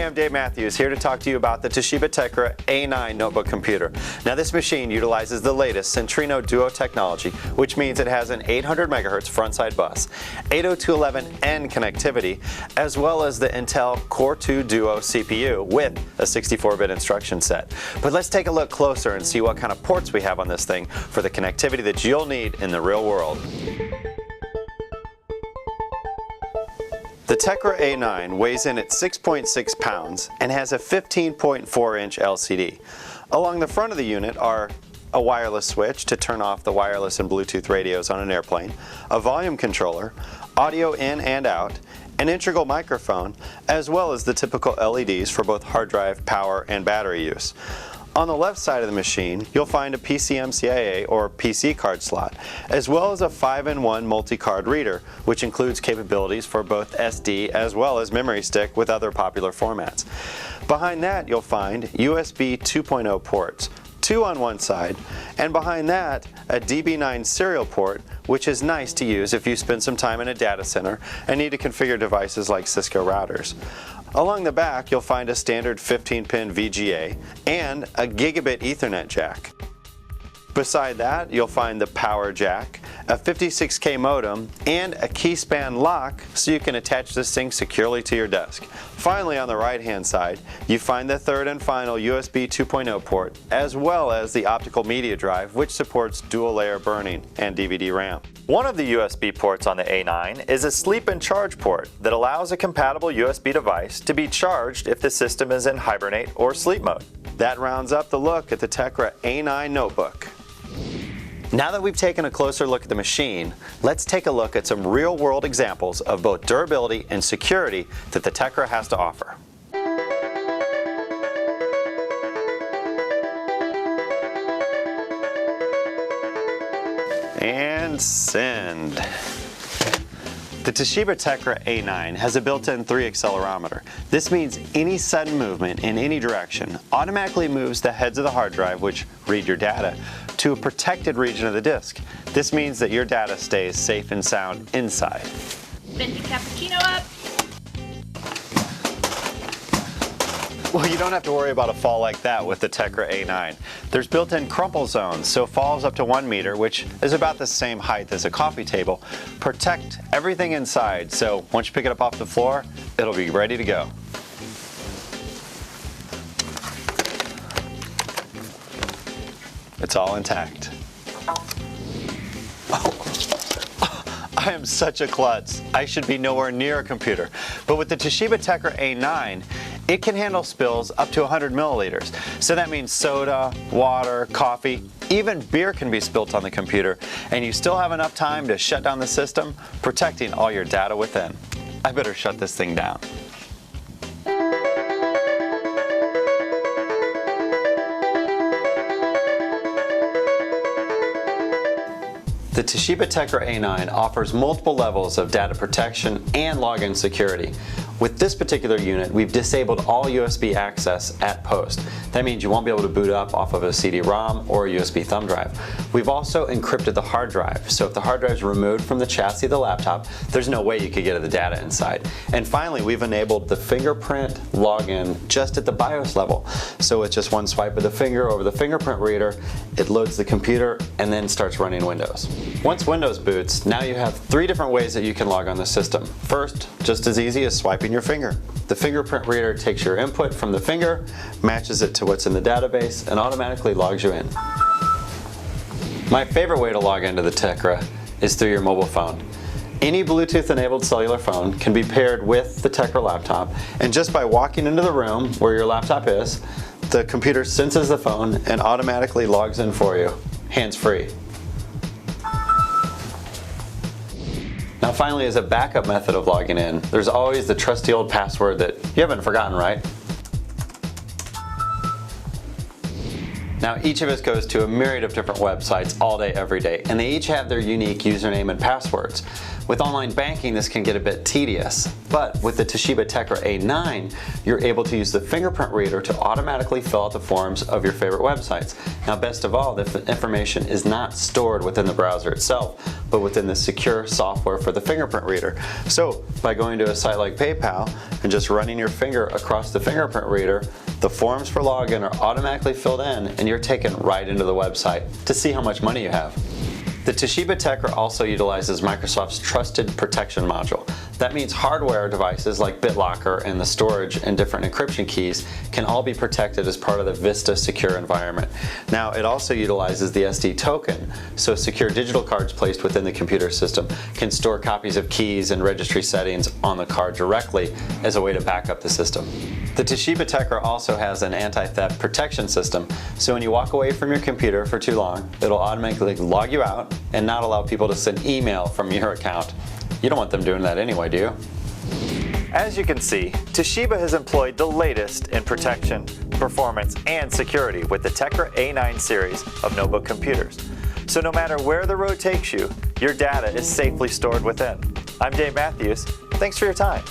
I'm Dave Mathews, here to talk to you about the Toshiba Tecra A9 notebook computer. Now this machine utilizes the latest Centrino Duo technology, which means it has an 800 MHz frontside bus, 802.11n connectivity, as well as the Intel Core 2 Duo CPU with a 64-bit instruction set. But let's take a look closer and see what kind of ports we have on this thing for the connectivity that you'll need in the real world. The Tecra A9 weighs in at 6.6 pounds and has a 15.4-inch LCD. Along the front of the unit are a wireless switch to turn off the wireless and Bluetooth radios on an airplane, a volume controller, audio in and out, an integral microphone, as well as the typical LEDs for both hard drive, power, and battery use. On the left side of the machine, you'll find a PCMCIA or PC card slot, as well as a 5-in-1 multi-card reader, which includes capabilities for both SD as well as memory stick with other popular formats. Behind that, you'll find USB 2.0 ports, 2 on one side, and behind that, a DB9 serial port, which is nice to use if you spend some time in a data center and need to configure devices like Cisco routers. Along the back, you'll find a standard 15-pin VGA and a gigabit Ethernet jack. Beside that, you'll find the power jack, a 56K modem, and a keyspan lock so you can attach this thing securely to your desk. Finally, on the right-hand side, you find the third and final USB 2.0 port, as well as the optical media drive, which supports dual-layer burning and DVD RAM. One of the USB ports on the A9 is a sleep and charge port that allows a compatible USB device to be charged if the system is in hibernate or sleep mode. That rounds up the look at the Tecra A9 notebook. Now that we've taken a closer look at the machine, let's take a look at some real-world examples of both durability and security that the Tecra has to offer. And send. The Toshiba Tecra A9 has a built-in 3 accelerometer. This means any sudden movement in any direction automatically moves the heads of the hard drive, which read your data, to a protected region of the disk. This means that your data stays safe and sound inside. Venti cappuccino up. Well, you don't have to worry about a fall like that with the Tecra A9. There's built-in crumple zones, so falls up to 1 meter, which is about the same height as a coffee table, protect everything inside, so once you pick it up off the floor, it'll be ready to go. It's all intact. I am such a klutz. I should be nowhere near a computer. But with the Toshiba Tecra A9, it can handle spills up to 100 milliliters. So that means soda, water, coffee, even beer can be spilt on the computer, and you still have enough time to shut down the system, protecting all your data within. I better shut this thing down. The Toshiba Tecra A9 offers multiple levels of data protection and login security. With this particular unit, we've disabled all USB access at post. That means you won't be able to boot up off of a CD-ROM or a USB thumb drive. We've also encrypted the hard drive, so if the hard drive is removed from the chassis of the laptop, there's no way you could get at the data inside. And finally, we've enabled the fingerprint login just at the BIOS level. So with just one swipe of the finger over the fingerprint reader, it loads the computer and then starts running Windows. Once Windows boots, now you have 3 different ways that you can log on the system. First, just as easy as swiping your finger. The fingerprint reader takes your input from the finger, matches it to what's in the database, and automatically logs you in. My favorite way to log into the Tecra is through your mobile phone. Any Bluetooth-enabled cellular phone can be paired with the Tecra laptop, and just by walking into the room where your laptop is, the computer senses the phone and automatically logs in for you, hands-free. Now finally, as a backup method of logging in, there's always the trusty old password that you haven't forgotten, right? Now each of us goes to a myriad of different websites all day, every day, and they each have their unique username and passwords. With online banking, this can get a bit tedious, but with the Toshiba Tecra A9, you're able to use the fingerprint reader to automatically fill out the forms of your favorite websites. Now, best of all, the information is not stored within the browser itself, but within the secure software for the fingerprint reader. So, by going to a site like PayPal and just running your finger across the fingerprint reader, the forms for login are automatically filled in and you're taken right into the website to see how much money you have. The Toshiba Tecra also utilizes Microsoft's Trusted Protection module. That means hardware devices like BitLocker and the storage and different encryption keys can all be protected as part of the Vista secure environment. Now, it also utilizes the SD token, so secure digital cards placed within the computer system can store copies of keys and registry settings on the card directly as a way to back up the system. The Toshiba Tecra also has an anti-theft protection system, so when you walk away from your computer for too long, it'll automatically log you out and not allow people to send email from your account. You don't want them doing that anyway, do you? As you can see, Toshiba has employed the latest in protection, performance, and security with the Tecra A9 series of notebook computers. So no matter where the road takes you, your data is safely stored within. I'm Dave Mathews. Thanks for your time.